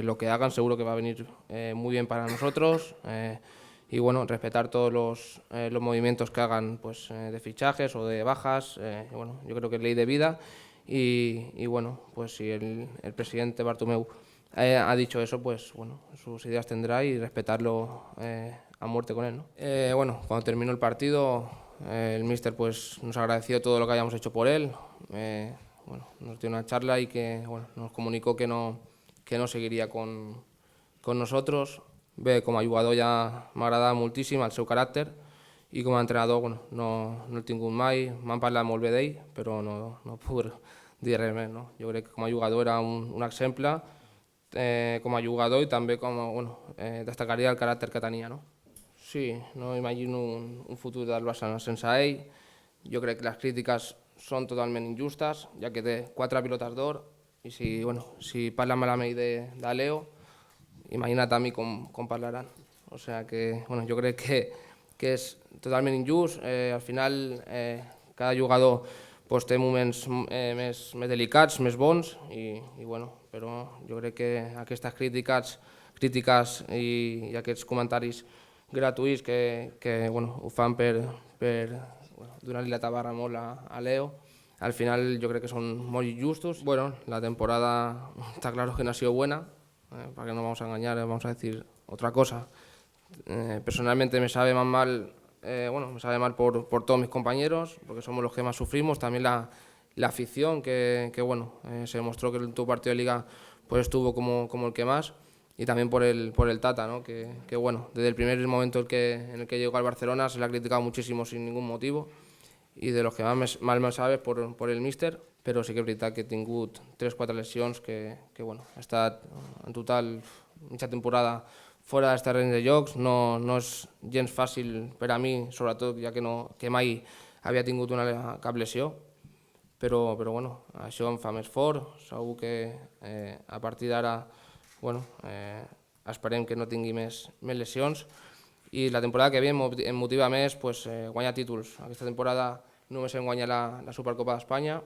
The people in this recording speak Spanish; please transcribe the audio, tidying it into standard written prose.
Lo que hagan seguro que va a venir muy bien para nosotros. Y bueno, respetar todos los movimientos que hagan, pues, de fichajes o de bajas. Bueno, yo creo que es ley de vida. Y bueno, pues si el presidente Bartomeu ha dicho eso, pues bueno, sus ideas tendrá y respetarlo a muerte con él, ¿no? Bueno, cuando terminó el partido, el míster pues nos agradeció todo lo que hayamos hecho por él. Bueno, nos dio una charla y que bueno, nos comunicó que no seguiria con nosotros. Bé, com a jugador ja m'agrada moltíssim el seu caràcter i com a entrenador bueno, no el he tingut mai, m'han parlat molt bé d'ell, però no puc dir res més. No? Jo crec que com a jugador era un exemple, com a jugador i també com a, bueno, destacaria el caràcter que tenia. No? Sí, no imagino un futur del Barça sense ell. Jo crec que les crítiques són totalment injustes, ja que té 4 pilotes d'or i si parlen malament de Leo, imagina't a mi com parlaran. O sea que, bueno, jo crec que és totalment injust. Al final, cada jugador pues, té moments més delicats, més bons, bueno, però jo crec que aquestes crítiques i aquests comentaris gratuïts que bueno, ho fan per bueno, donar-li la tabarra molt a Leo, al final yo creo que son muy injustos. Bueno, la temporada está claro que no ha sido buena, para que no vamos a engañar, vamos a decir otra cosa. Personalmente me sabe más mal, bueno, me sabe mal por todos mis compañeros, porque somos los que más sufrimos, también la afición, que bueno, se demostró que el último partido de Liga pues estuvo como el que más, y también por el Tata, ¿no? que bueno, desde el primer momento en el que llegó al Barcelona se le ha criticado muchísimo sin ningún motivo, i de los que mal me sabe por el míster, però sí que és veritat que he tingut 3-4 lesions que bueno, he estat en total mitja temporada fora dels terrenys de jocs. No és gens fàcil per a mi, sobretot ja que mai havia tingut cap lesió, però bueno, això em fa més fort. Segur que a partir d'ara bueno, esperem que no tingui més lesions i la temporada que ve em motiva més pues, guanyar títols. Aquesta temporada només hem guanyat la Supercopa d'Espanya